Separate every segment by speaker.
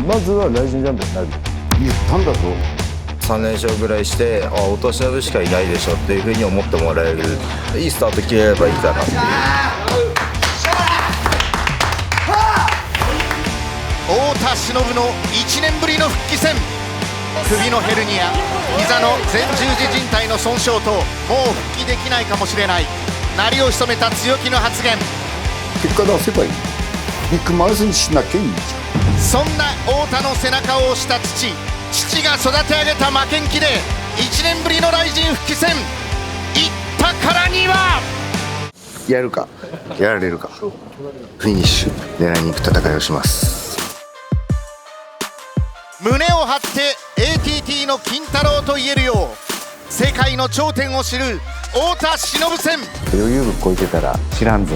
Speaker 1: まずはライジンジャンプになる。
Speaker 2: 言ったんだぞ。
Speaker 3: 3連勝ぐらいして、太田忍しかいないでしょっていうふうに思ってもらえるいいスタート切れればいいかなっていう。
Speaker 4: 太田忍の1年ぶりの復帰戦。首のヘルニア、膝の前十字靭帯の損傷と、もう復帰できないかもしれない、鳴りを潜めた強気の発言。
Speaker 2: 結果出せばいい。ビッグマウスにしなきゃいいじ
Speaker 4: そんな太田の背中を押した父が育て上げた負けん気で1年ぶりのライジン復帰戦。行ったからには
Speaker 3: やるかやられるか、フィニッシュ狙いに行く戦いをします。
Speaker 4: 胸を張って ATT の金太郎と言えるよう、世界の頂点を知る太田忍戦。
Speaker 2: 余裕ぶ超えてたら知らんぞ。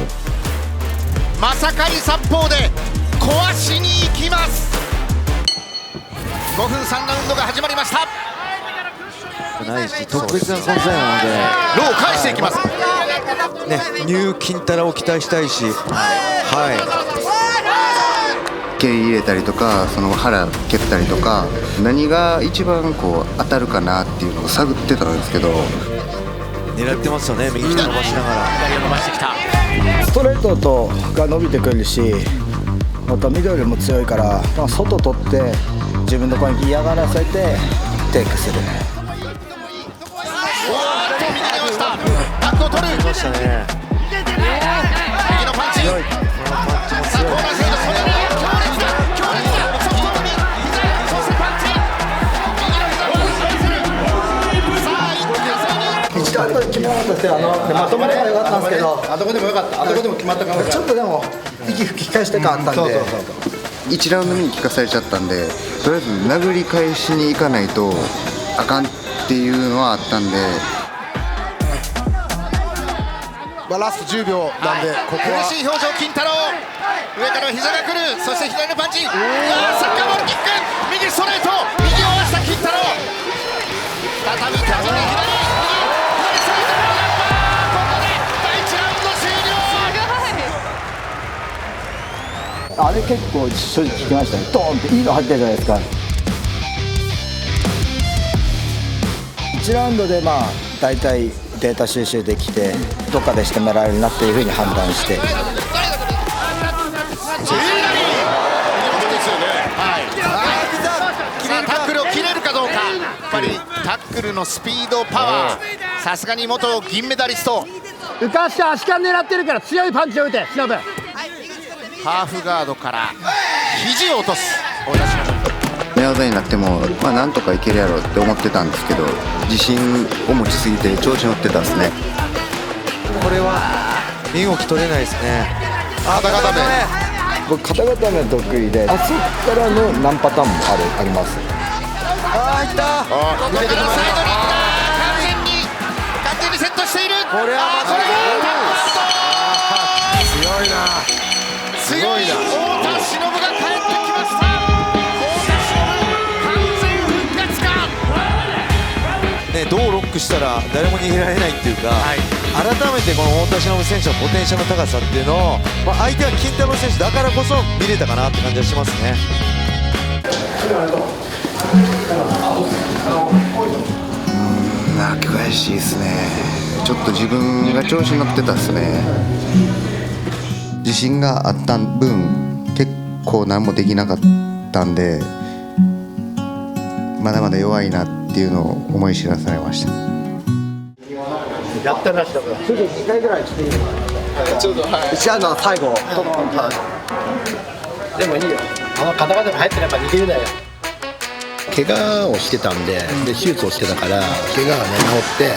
Speaker 4: まさかり殺法で壊しに行きます。5分3ラウンドが始まりました。
Speaker 5: ないし特別な存在なので
Speaker 4: ローを返していきます。
Speaker 5: ね、ニュー金太郎を期待したいし、
Speaker 3: 蹴り入れたりとか、その腹蹴ったりとか、何が一番こう当たるかなっていうのを探ってたんですけど、
Speaker 5: 狙ってますよね。右手伸ばしながら
Speaker 4: 左を伸ばしてきた。
Speaker 1: ストレートが伸びてくるし、またミドルも強いから、外取って自分の攻撃嫌がらせてテイクする。
Speaker 4: 右に出ました。バックを取る。
Speaker 5: ましたね。
Speaker 4: 右のパンチ。さあコーナーサイド、それに強烈だ強烈だ。ソフトの右膝、そしてパンチ。右の膝を押し返せる。さあ一気に
Speaker 1: 一度後で決めなかったですよ。まとめればよかったんですけど、
Speaker 2: あどこでもよかった。あどこでも決まったかも。
Speaker 1: ちょっとでも息吹き返して変わったんで、
Speaker 3: 1ラウンド目に聞かされちゃったんで、とりあえず殴り返しに行かないとあかんっていうのはあったんで、
Speaker 2: ラスト10秒なんで、ここは
Speaker 4: 苦しい表情金太郎。上から膝が来る。そして左のパンチ。サッカーボールキック。右ストレート。右を合わせた金太郎。再び立ちに左。右サイドのナンバー。ここで第1ラウンド終了。
Speaker 1: あれ結構正直聞きましたね。ドーンっていいの入ってるじゃないですか。1ラウンドで大体データ収集できて、どっかで仕留められるなっていうふうに判断して、
Speaker 4: タックルを切れるかどうか。やっぱりタックルのスピード、パワー、さすがに元銀メダリスト。
Speaker 1: 浮かして足換狙ってるから強いパンチを打て、忍。
Speaker 4: ハーフガードから肘を落とす太田忍。
Speaker 3: 寝技になっても、なんとかいけるやろって思ってたんですけど、自信を持ちすぎて調子乗ってたんですね。
Speaker 5: これは身動き取れないですね。
Speaker 4: 肩固め。
Speaker 1: 僕肩固め得意で、あそこからの何パターンもあります。
Speaker 5: いった
Speaker 4: ここからサイドに行った。完全にセットしている。
Speaker 5: これは
Speaker 4: これ
Speaker 2: 強いな。
Speaker 4: 強い太田忍が帰ってきました。太田忍完全復活か。
Speaker 5: ね、どうロックしたら誰も逃げられないっていうか、改めてこの太田忍選手のポテンシャルの高さっていうのを、相手は金太郎選手だからこそ見れたかなって感じはしますね。
Speaker 3: 悔しいですね。ちょっと自分が調子に乗ってたっすね。自信があった分結構何もできなかったんで、まだまだ弱いなっていうのを思い知らされました。
Speaker 1: やったらしだから。2回ぐらいしていいのかな。ちょっと1ラウンドの最後。でもいいよ。肩がでも入ってれば逃げるだよ。
Speaker 2: 怪我をしてたんで、手術をしてたから、怪我がね治って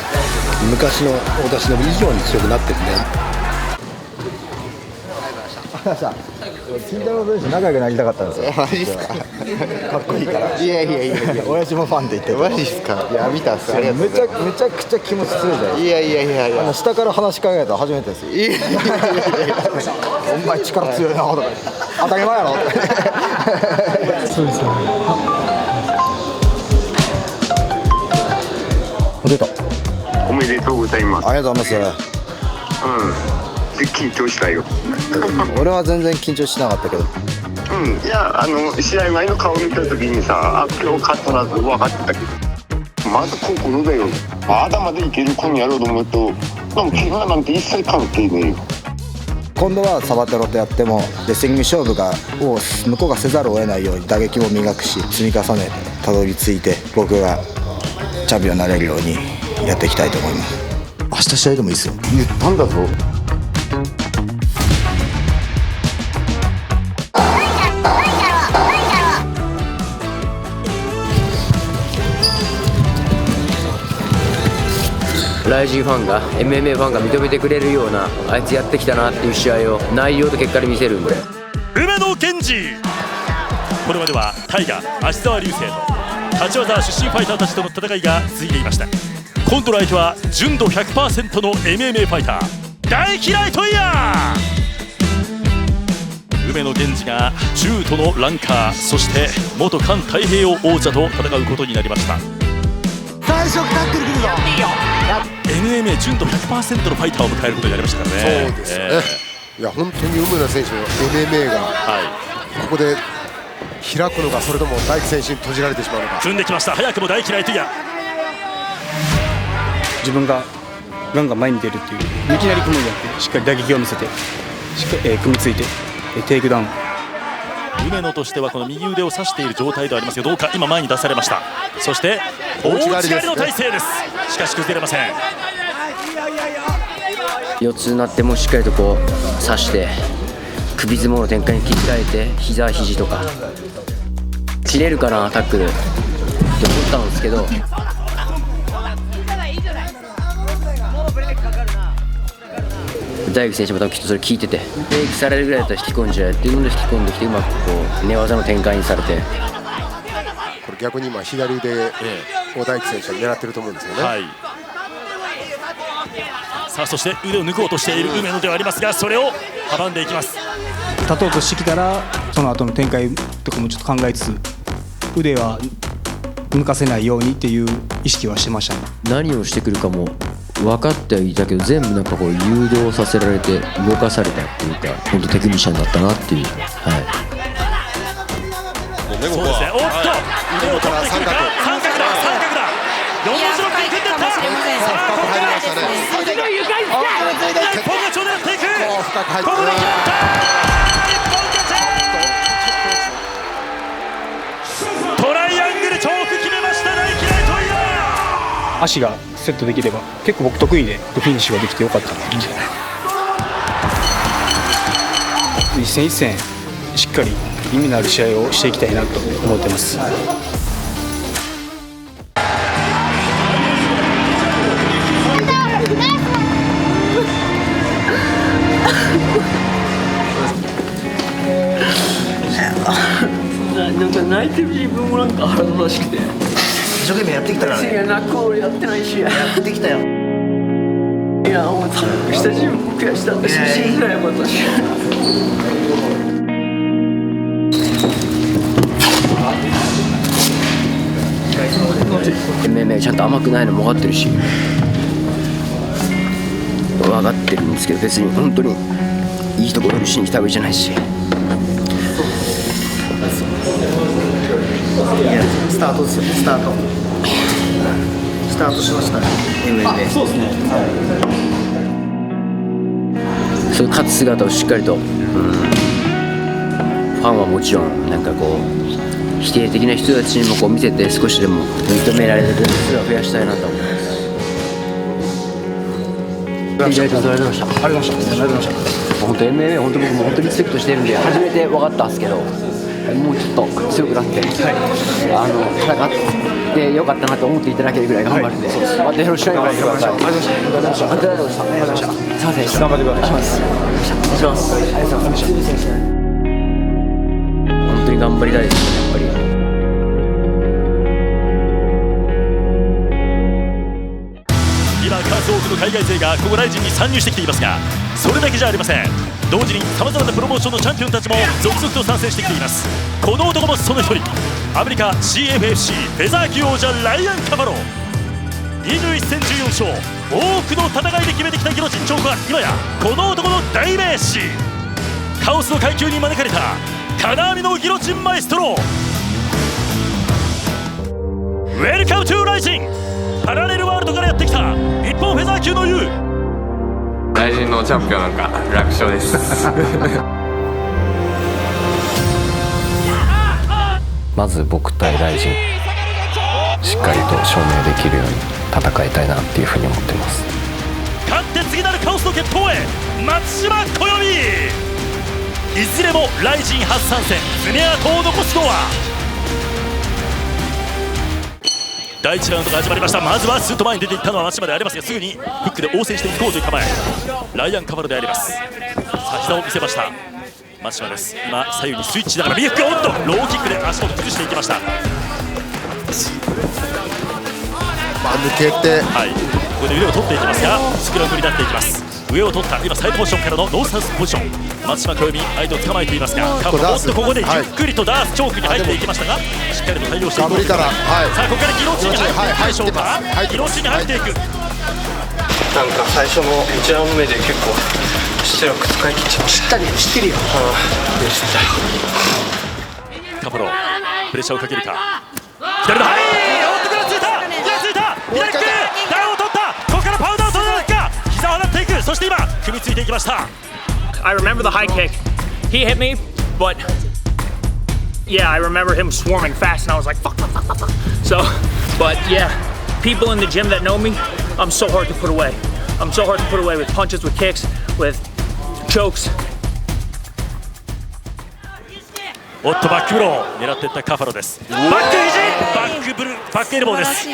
Speaker 2: 昔の太田忍以上に強くなってるね。
Speaker 1: 金太郎選手仲良くなりたかったんですよ。
Speaker 3: マジっすか。
Speaker 1: かっこいいから。
Speaker 3: いやいやいやいや。
Speaker 1: 親父もファンで言って
Speaker 3: マジっすか。いや見たっす。ありがとう
Speaker 1: め
Speaker 3: ございます。
Speaker 1: ちゃくちゃ気持ち強いじゃん。
Speaker 3: いやいやいやいや。
Speaker 1: 下から話しかけたの初めてですよ。
Speaker 3: いやいやいやいや。
Speaker 1: お前力強いなとか当たり前やろとか。そうですね。出た。
Speaker 6: おめでとうございます。
Speaker 1: ありがとうございます。
Speaker 6: 緊張したよ。
Speaker 1: 俺は全然緊張しなかったけど。
Speaker 6: いや試合前の顔見た時にさ、今日勝ったなって分かってたけど、まず心だよ。まだまだいける子にやろうと思うと、でも怪我なんて一切関係ねえよ。
Speaker 1: 今度はサバテロとやってもレスリング勝負を向こうがせざるを得ないように打撃も磨くし、積み重ねてたどり着いて僕がチャンピオンになれるようにやっていきたいと思います。明日試合でもいいですよ。
Speaker 3: 言ったんだぞ。
Speaker 7: ライジンファンが MMA ファンが認めてくれるような、あいつやってきたなっていう試合を内容と結果で見せるんで。
Speaker 8: 梅野健二、これまではタイガー芦澤龍成と立ち技出身ファイターたちとの戦いが続いていました。今度の相手は純度 100% の MMA ファイター、大木ライトイヤー。梅野健二が中途のランカー、そして元環太平洋王者と戦うことになりました。
Speaker 1: 最初タックル来るぞ。
Speaker 8: MMA 純度 100% のファイターを迎えることになりましたからね。
Speaker 2: そうですね、いや本当に梅野選手の MMA がここで開くのか、それとも大木選手に閉じられてしまうのか。
Speaker 8: 組んできました。早くも大木ライトイヤー。
Speaker 9: 自分がガンガン前に出るっていう、いきなり組むんじゃなくてしっかり打撃を見せて、しっかり組みついてテイクダウン。
Speaker 8: 梅野としてはこの右腕を刺している状態ではありますが、どうか。今前に出されました。そして大内刈りの体勢です。しかし崩れません。
Speaker 7: 四つになってもしっかりとこう刺して首相撲の展開に切り替えて、膝肘とか切れるかなタックルって思ったんですけど、大木選手も多分きっとそれ聞いてて、メイクされるぐらいだったら引き込んじゃえっていうので引き込んできて、うまくこう寝技の展開にされて、
Speaker 2: これ逆に今左腕を大木選手は狙ってると思うんですよね。
Speaker 8: はい、さあそして腕を抜こうとしている梅野ではありますが、それを阻んでいきます。
Speaker 9: 立とうとしてきたらその後の展開とかもちょっと考えつつ、腕は抜かせないようにっていう意識はしてましたね。
Speaker 7: 何をしてくるかも分かってはいたけど、全部なんかこう誘導させられて動かされたっていうか、本当テクニシャンだったなっていう。はい、
Speaker 8: そうですね。おっと腕を取ってくるか。三角だ。三角だ。4文字の組み組んでった。さあここからですね。日本がちょうどやっていく。ここで決まった。日本勝ち。トライアングルチョーク決めました。大木ライトイヤー。
Speaker 9: 足がセットできれば結構僕得意でフィニッシュができてよかったな。一戦一戦しっかり意味のある試合をしていきたいなと思ってます。
Speaker 7: なんか泣いてる自分もなんか腹立たしくて、
Speaker 1: 一生懸命やってきたからね。
Speaker 7: いや泣く俺やってないし、や
Speaker 1: ってきたよ。
Speaker 7: いやもう下自分も悔しかったし、信じられなかったし。MMA ちゃんと甘くないのも分かってるし、分かってるんですけど、別に本当にいいところにしに来たわけじゃないし。
Speaker 1: スタートですよ。スタートしましたね。MMA。そうですね。
Speaker 7: そういう勝つ姿をしっかりと、ファンはもちろんなんかこう否定的な人たちにもこう見せて、少しでも認められる分数は増やしたいなと思います。ありがとうございました。ありがとうございました。本当 MMA 本当僕も本当にリスペクトしてるんで、初めて分かったんですけど、もうちょっと強くなって、戦ってよかったなと思っていただけるぐらい頑張るんで、またよろしくお願いします。ありがとうございました。ありがとうございました。すみません。頑張ってください。お願いします。ありがとうございました。本当に頑張りたいですね、やっぱり。
Speaker 8: 今数多くの海外勢がここライジンに参入してきていますが、それだけじゃありません。同時にさまざまなプロモーションのチャンピオンたちも続々と参戦してきています。この男もその一人、アメリカ CFFC フェザー級王者ライアン・カバロー。21戦14勝、多くの戦いで決めてきたギロチンチョークは今やこの男の代名詞。カオスの階級に招かれた金網のギロチンマエストロ。ウェルカムトゥーライジン。パラレルワールドからやってきた日本フェザー級の優。
Speaker 10: ライジンのチャンピオンなんか楽勝です
Speaker 11: まず僕対ライジンしっかりと証明できるように戦いたいなっていうふうに思ってます。
Speaker 8: 勝って次なるカオスの決闘へ松島小読。いずれもライジン初参戦、爪痕を残すのは。第1ラウンドが始まりました。まずはスーッと前に出ていったのは松島でありますが、すぐにフックで応戦していこうという構え。ライアン・カバルであります。さあ膝を見せました松島です。今左右にスイッチだから右フック、おっとローキックで足元崩していきました。
Speaker 2: 抜けて、
Speaker 8: はい、ここで腕を取っていきますがスクラムになっていきます。上を取った今サイドポジションからのノースサウスポジション。松島小読相手を捕まえていますが、カバルおっとここでゆっくりとダースチョークに入っていきましたが、しっかりと対応していこうという。さあここからギロチンに入っていくでしょうか。ギロチンに入っていく。
Speaker 10: なんか最初の1ラウンド目で結構出力使い切っちゃいました。知ってるよ。
Speaker 8: カパロプレッシャーをかけるか。左のはいおっとぐらついた左フックダウンを取った。ここからパウダーを取らなきか。膝を放っていく。そして今組みついていきました。
Speaker 12: I remember the high kick. He hit me, but yeah, I remember him swarming fast, and I was like, fuck. So, but yeah, people in the gym that know me, I'm so hard to put away. I'm so hard to put away with punches, with kicks, with chokes.
Speaker 8: おっとバックブロー狙っていったカファロです。バック肘バックエルボーです。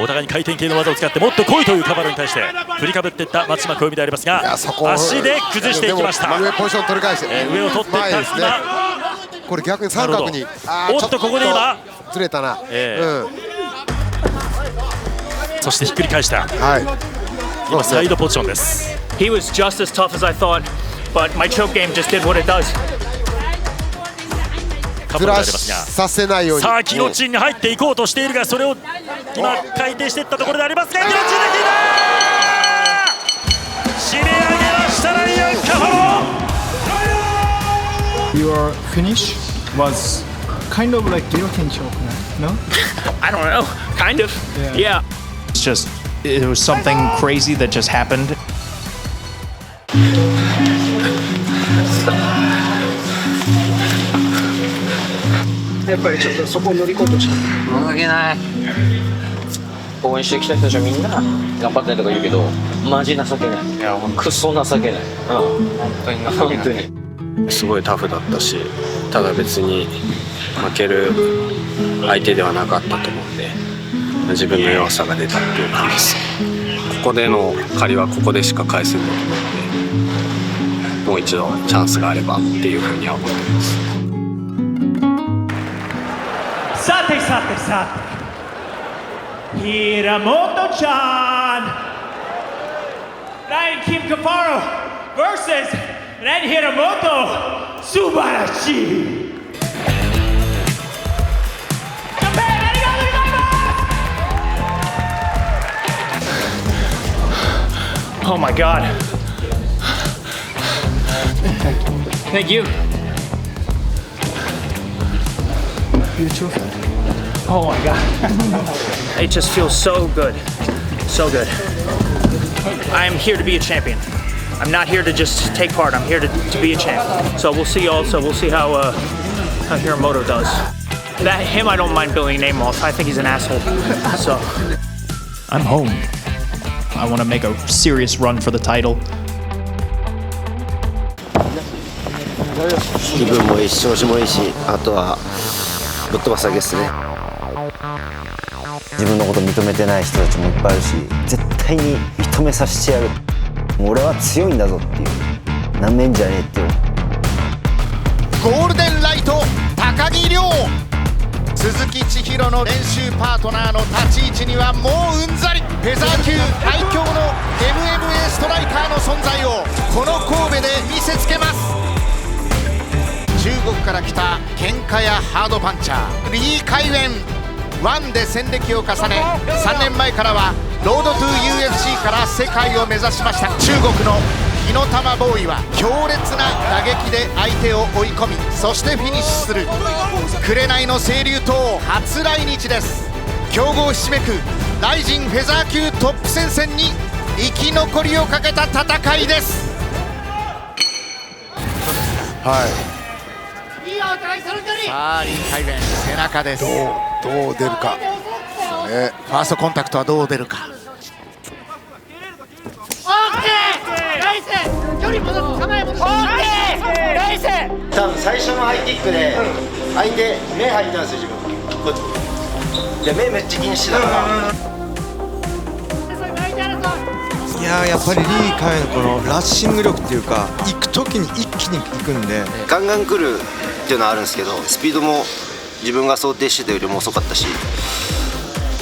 Speaker 8: お互いに回転系の技を使ってもっと来いというカバルに対して振りかぶっていった松島小読でありますが、足で崩していきました。
Speaker 2: 上ポジション取り返して、
Speaker 8: 上を取っていった今
Speaker 2: これ逆に三角に
Speaker 8: おっとここで今
Speaker 2: ずれたな。
Speaker 8: そしてひっくり返した。今サイドポジションです。
Speaker 12: He was just as tough as I thought, but my choke game just did what it does.
Speaker 2: ずらさせないように。
Speaker 8: さあギロチンに入っていこうとしているが、それを今回転していったところでありますが、ギロチンで切り締め上げましたライアン・カファロ。
Speaker 9: Your finish was kind of like guillotine choke, no?
Speaker 12: I don't know, kind of. Yeah.
Speaker 13: It's just it was something crazy that just happened.
Speaker 7: やっぱりちょっとそこを乗り越えてほしい。申し訳ない。応援してきた人たちはみんな頑張ってとか言うけど、マジ情けない。いや、クソ情けない。本当に情けない。
Speaker 10: すごいタフだったし、ただ別に負ける相手ではなかったと思うんで、自分の弱さが出たっていう感じです。ここでの借りはここでしか返せないと思うので、もう一度チャンスがあればっていうふうには思っています。
Speaker 14: さて平本ちゃん、ライアン・キム・カファロ vs ライアン・平本、素晴らしい。
Speaker 12: Oh my god. Thank you. Oh my god. It just feels so good. So good. I am here to be a champion. I'm not here to just take part. I'm here to be a champ. So we'll see also. We'll see how Hiramoto does. That him I don't mind building a name off. I think he's an asshole. So
Speaker 13: I'm home. I want to make a serious run for the title.
Speaker 15: 気分もいいし調子もいいし、あとはぶっ飛ばすだけですね。自分のこと認めてない人たちもいっぱいいるし、絶対に認めさせてやる。もう俺は強いんだぞっていう、なめんじゃねえっていう。
Speaker 4: ゴールデンライト高木亮、鈴木千尋の練習パートナーの立ち位置にはもううんざり。フェザー級最強の MMA ストライカーの存在をこの神戸で見せつけます。中国から来た喧嘩やハードパンチャーリー・カイウェン、ワンで戦歴を重ね、3年前からはロードトゥ UFC から世界を目指しました。中国の火の玉ボーイは強烈な打撃で相手を追い込み、そしてフィニッシュする紅の清流島初来日です。強豪ひしめくライジンフェザー級トップ戦線に生き残りをかけた戦いです。
Speaker 1: はい。
Speaker 4: さあリン・カイベン背中です。
Speaker 1: どう出るか、
Speaker 4: ファーストコンタクトはどう出るか。
Speaker 15: 多分最初のハイキックで相手目入ったんですよ、自分こっちで目めっちゃ気にしてたから。
Speaker 5: いややっぱりリー・カイのこのラッシング力っていうか、行く時に一気に行くんで
Speaker 15: ガンガン来るっていうのはあるんですけど、スピードも自分が想定してたよりも遅かったし、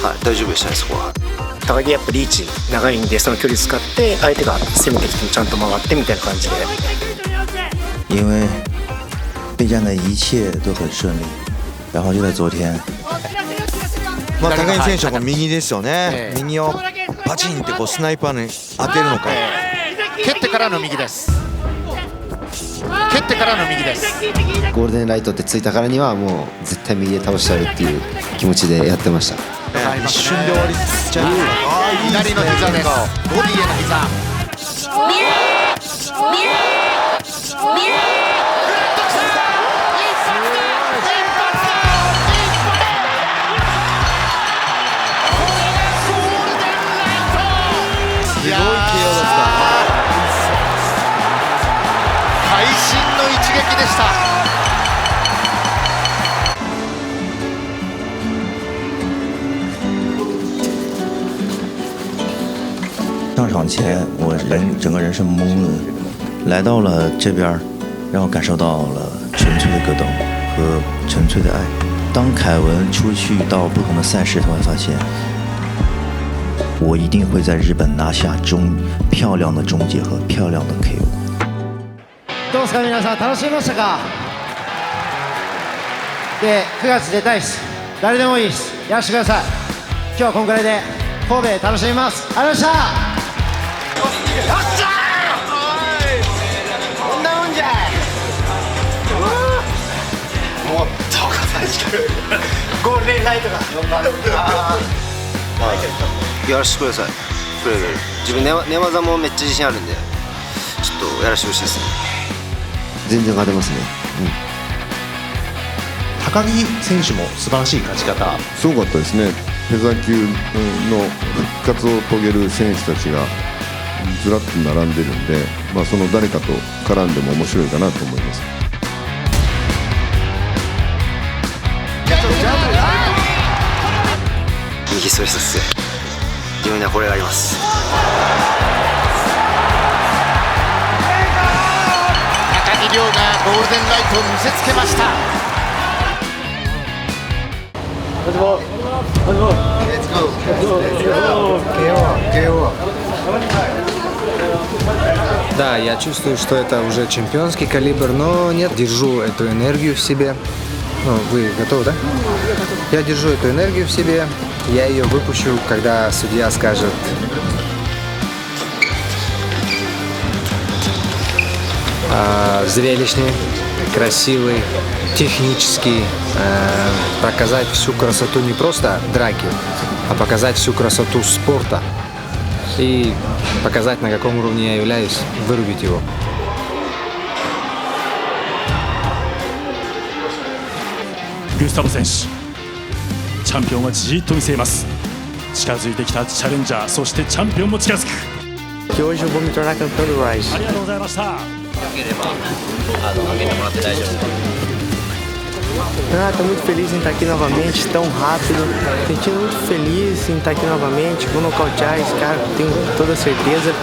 Speaker 15: はい、大丈夫でしたね、そこは。
Speaker 16: 高木やっぱリーチ長いんで、その距離使って相手が攻めてきてもちゃんと回ってみたいな感じで。
Speaker 17: 因为备战的一切都很順利，然後就在昨天。
Speaker 5: まあ高木選手はこう右ですよね。右をパチンってこうスナイパーに当てるのか。
Speaker 4: 蹴ってからの右です。蹴ってからの右です。
Speaker 15: ゴールデンライトってついたからにはもう絶対右で倒してやるっていう気持ちでやってました。
Speaker 5: 一瞬で終わりちゃう。
Speaker 4: 左の膝です。ボディへの膝。
Speaker 5: すごい KO だった。
Speaker 4: 会心の一撃でした。
Speaker 17: 上场前我整个人是懵的，来到了这边，让我感受到了纯粹的格斗和纯粹的爱。当凯文出去到不同的赛事，他会发现，我一定会在日本拿下漂亮的终结和漂亮的 KO。
Speaker 18: どうですか皆さん、楽しみましたか？で、9月出たいです。誰でもいいです。やらせてください。今日はこんくらいで神戸楽しみます。ありがとうございました。よっしゃー！こんなもんじゃい。もっと形ゴールデンライトが
Speaker 15: やらせてください。くれる。自分寝技もめっちゃ自信あるんで、ちょっとやらせてほしいですね。全然勝てますね。
Speaker 19: 高木選手も素晴らしい勝ち方。
Speaker 20: すごかったですね。フェザー級の復活を遂げる選手たちがずらっと並んでるんで、その誰かと絡んでも面白いかなと思います。
Speaker 15: 右ストレートっす。自分にはこれがあります。
Speaker 4: 高木亮がゴールデンライトを見せつけました。
Speaker 21: Да, я чувствую, что это уже чемпионский калибр, но нет, держу эту энергию в себе. Ну, вы готовы, да? Я держу эту энергию в себе, я ее выпущу, когда судья скажет. Зрелищный, красивый, технический, показать всю красоту не просто драки, а показать всю красоту спорта и показать, на каком уровне я являюсь, вырубить его.
Speaker 8: グスタボ選手、チャンピオンはじーっと見据えます。近づいてきたチャレンジャー、そしてチャンピオンも近づく。
Speaker 18: Que hoje eu vou me tornar campeão do Rise.
Speaker 8: ありがとうございました。
Speaker 7: よければ上げてもらって大丈夫です。
Speaker 18: Estou muito feliz em estar aqui novamente, tão rápido. Sentindo muito feliz em estar aqui novamente. Vou nocautear esse cara, tenho toda certeza.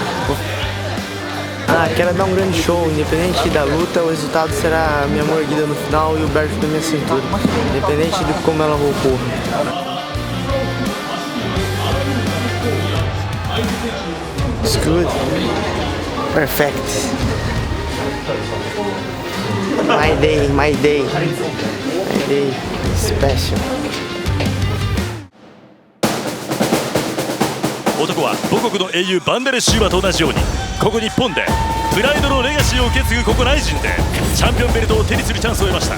Speaker 18: Quero dar um grande show. Independente da luta, o resultado será a minha mordida no final e o berço da minha cintura. Independente de como ela ocorra. It's good. Perfect. My day, my day. My day. Special.
Speaker 8: 男は母国の英雄バンデレシューバと同じようにここ日本でプライドのレガシーを受け継ぐここライジンでチャンピオンベルトを手にするチャンスを得ました。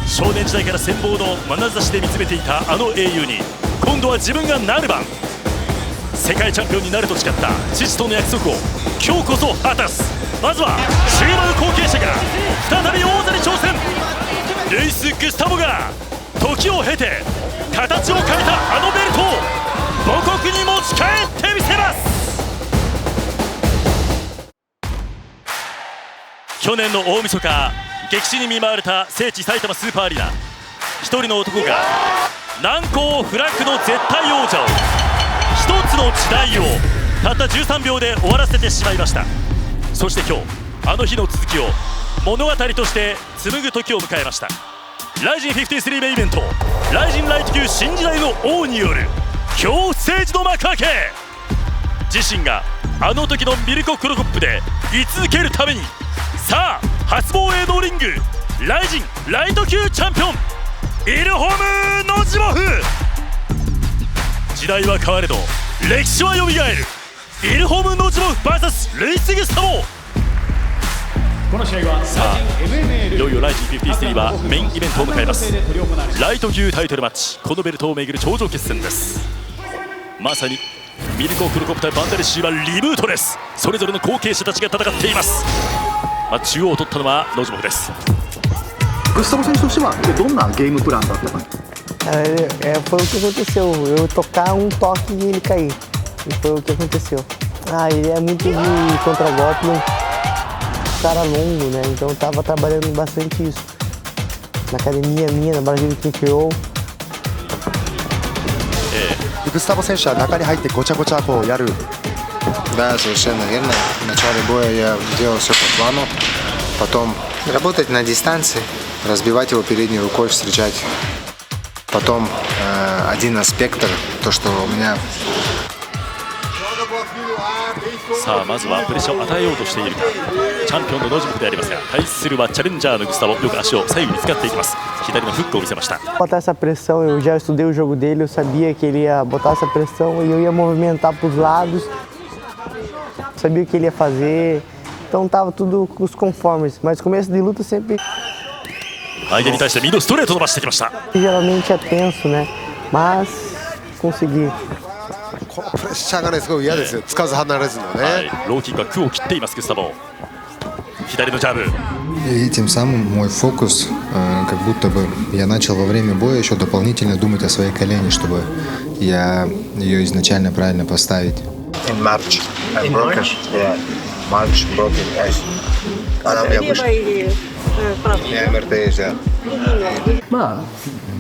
Speaker 8: 少年時代から羨望の眼差しで見つめていたあの英雄に今度は自分がなる番。世界チャンピオンになると誓った父との約束を今日こそ果たす。まずは終盤後継者が再び王座に挑戦。ルイス・グスタボが時を経て形を変えたあのベルトを母国に持ち帰ってみせます。去年の大晦日、激震に見舞われた聖地埼玉スーパーアリーナ。一人の男が難攻不落の絶対王者を、一つの時代をたった13秒で終わらせてしまいました。そして今日、あの日の続きを物語として紡ぐ時を迎えました。ライジン53メインイベント、ライジンライト級新時代の王による恐怖政治の幕開け。自身があの時のミルコ・クロコップで居続けるために、さあ初防衛のリング、ライジンライト級チャンピオンイルホム・ノジモフ。時代は変われど歴史はよみがえる。イルホム・ノジモフ VS ルイス・グスタボ。
Speaker 13: この試合は
Speaker 8: さあいよいよライジン53はメインイベントを迎えます。ライト級タイトルマッチ、このベルトをめぐる頂上決戦です。まさにミルコ・クロコプ対バンダレッシュはリブートです。それぞれの後継者たちが戦っています。中央を取ったのはノジモフです。
Speaker 2: グスタボ選手としてはどんなゲームプランだったか。
Speaker 6: Foi o que aconteceu. Eu tocar toque e ele cair. E foi o que aconteceu. Ele é muito de contragolpe, um cara longo, né? Então eu tava trabalhando bastante isso. Na academia minha, na Brasil KO.
Speaker 2: グスタボ選手は中に入ってごちゃごちゃやる。
Speaker 21: Да, совершенно верно. В начале боя я делал все по плану. Потом работать на дистанции, разбивать его передней рукой, встречать. Потом один аспект, то, что у меня...
Speaker 8: さあまずはプレッシャーを与えようとしているかチャンピオンのノジモフでありますが、対するはチャレンジャーのグスタボ。よく足を左右に使っていきます。左のフックを見せました。
Speaker 6: Botar essa pressão, eu já estudei o jogo dele, eu sabia que ele ia botar essa pressão e eu ia movimentar para os lados. Sabia o que ele ia fazer, então tava tudo os conformes. Mas começo de luta sempre.
Speaker 8: 相手に対してミドストレート伸ばしてきました。
Speaker 6: Geralmente é tenso, né? Mas consegui.
Speaker 2: このプレッシャーがねすごい嫌ですよ。つかず離れずのね。
Speaker 8: ローキックは空を切っていますグスタボ。左のジャブ。
Speaker 21: И тем самым мой фокус, как будто бы я начал во время боя еще дополнительно думать о своей колене, чтобы я ее изначально правильно поставить.
Speaker 2: In March. In March? Yeah. March broken ice.
Speaker 21: Yeah.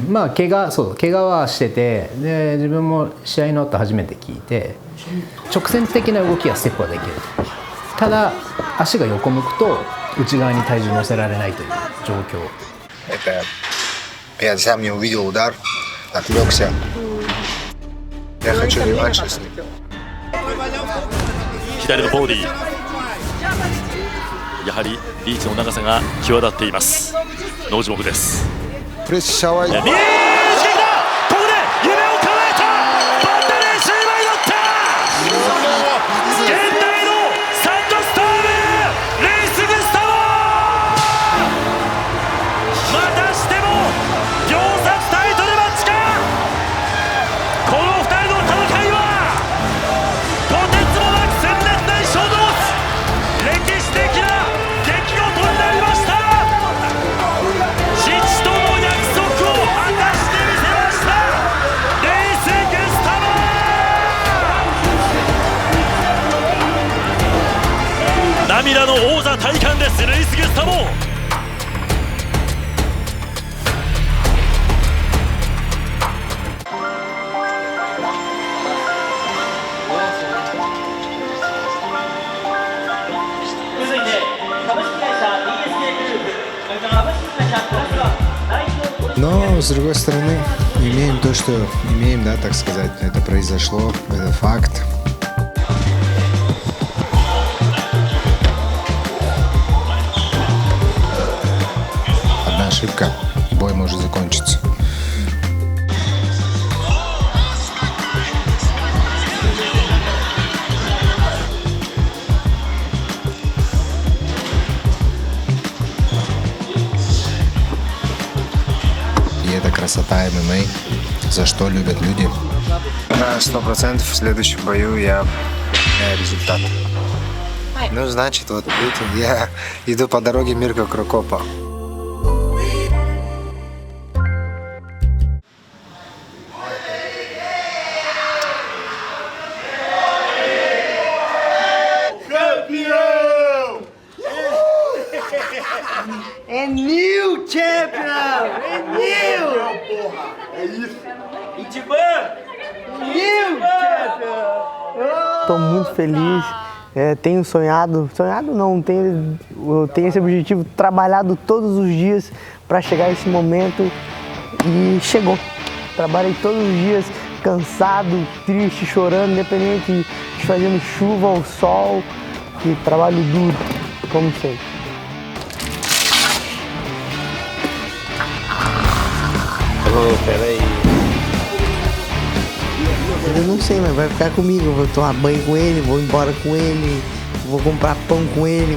Speaker 22: まあ怪我はしてて、で自分も試合の後初めて聞いて、直線的な動きやステップはできる。ただ足が横向くと内側に体重乗せられないという状況。
Speaker 21: Я сам не увидел удар, отвлекся. Я хочу реванш с ним.
Speaker 8: 左のボディ、やはりリーチの長さが際立っていますノジモフです。
Speaker 2: プレッシャーは。
Speaker 8: ここで夢を叶えたバンダレーシュ今に乗った現代のサンドストームレイス・グスタボ。またしても秒殺タイトルマッチか。この2人の戦いはとてつもなく鮮烈な印象を持つ歴史的な出来事になりました。父との約束を果たしてみせましたレイス・グスタボ。涙の王座体感ですレイス・グスタボ。
Speaker 21: Но, с другой стороны, имеем то, что имеем, да, так сказать. Это произошло, это факт. Одна ошибка, и бой может закончиться.
Speaker 3: красота ММА, за что любят люди.
Speaker 21: 100% в следующем бою я меняю результат. Ну, значит, вот видите, я иду по дороге Мирко Крокопа.
Speaker 18: É new champion! É new! É isso! Itiban! New champion!
Speaker 6: Estou muito feliz. Tenho sonhado não, eu tenho esse objetivo, trabalhado todos os dias para chegar a esse momento e chegou. Trabalhei todos os dias cansado, triste, chorando, independente de fazendo chuva ou sol, e trabalho duro, como sempre.
Speaker 21: Peraí.
Speaker 6: Eu não sei, mas vai ficar comigo. Eu vou tomar banho com ele, vou embora com ele, vou comprar pão com ele.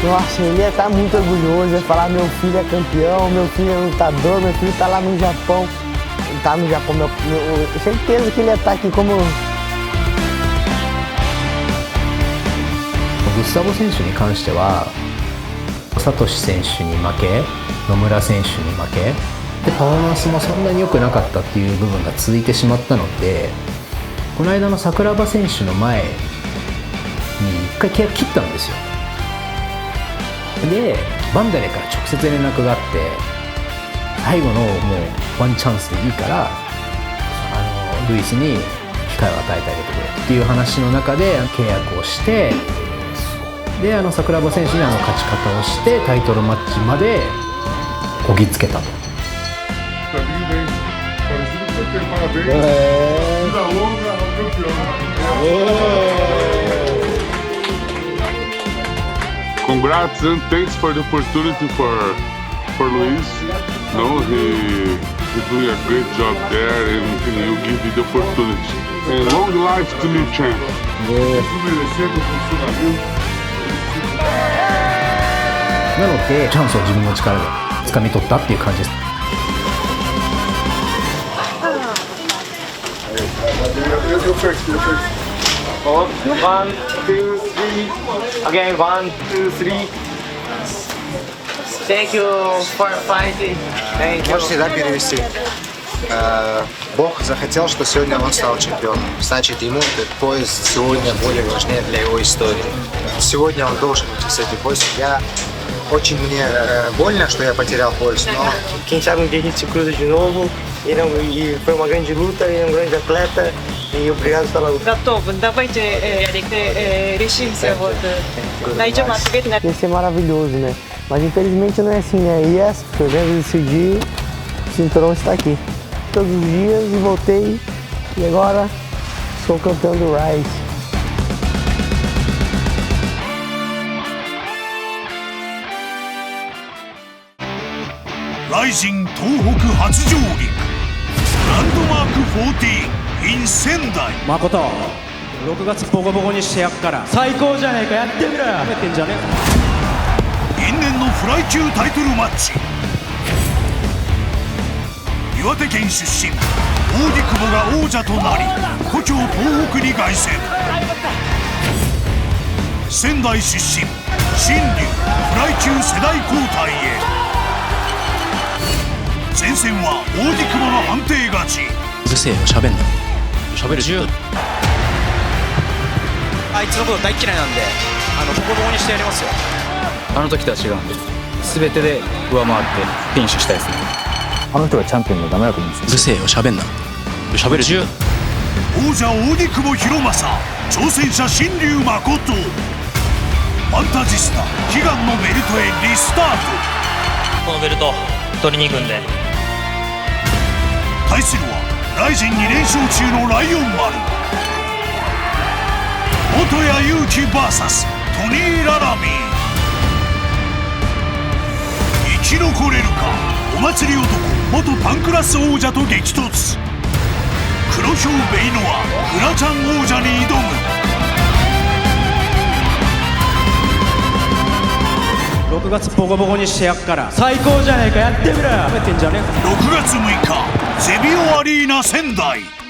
Speaker 6: Nossa, ele ia estar muito orgulhoso, ia falar: meu filho é campeão, meu filho é lutador, meu filho está lá no Japão. Ele está no Japão, certeza que ele ia estar aqui como...
Speaker 22: グスタボ選手に関してはサトシ選手に負け、野村選手に負けで、パフォーマンスもそんなに良くなかったっていう部分が続いてしまったので、この間の桜庭選手の前に1回契約切ったんですよ。でバンダレから直接連絡があって、最後のもうワンチャンスでいいからルイスに機会を与えてあげてくれっていう話の中で契約をして、で桜庭選手に勝ち方をしてタイトルマッチまでこぎつけたと。
Speaker 11: Congrats and thanks for the opportunity for Luis. No, he's doing a great job there, and you give me the opportunity. And long life to new champ.
Speaker 22: なのでチャンスを自分の力で掴み取ったっていう感じです。
Speaker 7: 1, 2, 3. Again, 1, 2, 3. Thank you for fighting. Thank you.
Speaker 21: Можете, да, перевести? Бог захотел, что сегодня он стал чемпионом. Значит, ему этот пояс сегодня более важнее для его истории. Сегодня он должен уйти с этой поясом. Очень мне больно, что я потерял пояс, но...
Speaker 6: Quem sabe um dia a gente se cruza de novo. E foi uma grande luta, ele é um grande atleta. E obrigado pela luta. Ia ser maravilhoso, né? Mas infelizmente não é assim, né? Yes, eu devo decidir, o cinturão está aqui. Todos os dias e voltei. E agora sou campeão do Rise.
Speaker 23: Rising 東北初上陸ランドマーク14 in 仙台。
Speaker 24: 誠6月ボコボコにしてやっから最高じゃねえか、やってみろよ。やってんじゃねえ。
Speaker 23: 因縁のフライ級タイトルマッチ。岩手県出身大木久保が王者となり故郷東北に凱旋。仙台出身新竜フライ級世代交代へ。前戦は大木久保の判定勝ち。
Speaker 13: うるせえよ、喋んな。喋る10。あいつのこと大嫌いなんでボコボコにしてやりますよ。
Speaker 25: あの時とは違うんで全てで上回ってフィニッシュしたいですね。
Speaker 13: あの人がチャンピオンのダメだと思うんですよ。うるせえよ、喋んな。喋る10。
Speaker 23: 王者大木久保博正、挑戦者新竜誠。ファンタジスタ悲願のベルトへリスタート。
Speaker 26: このベルト取りに行くんで。
Speaker 23: 対するはライジン2連勝中のライオン丸。元谷勇気 VS トニー・ララミー。生き残れるか。お祭り男元パンクラス王者と激突。黒豹ベイノアグラチャン王者に挑む。
Speaker 24: 6月ボコボコにしてやっから最高じゃねえかやってみろよ。なめてんじゃねえか。
Speaker 23: 6月6日ゼビオアリーナ仙台。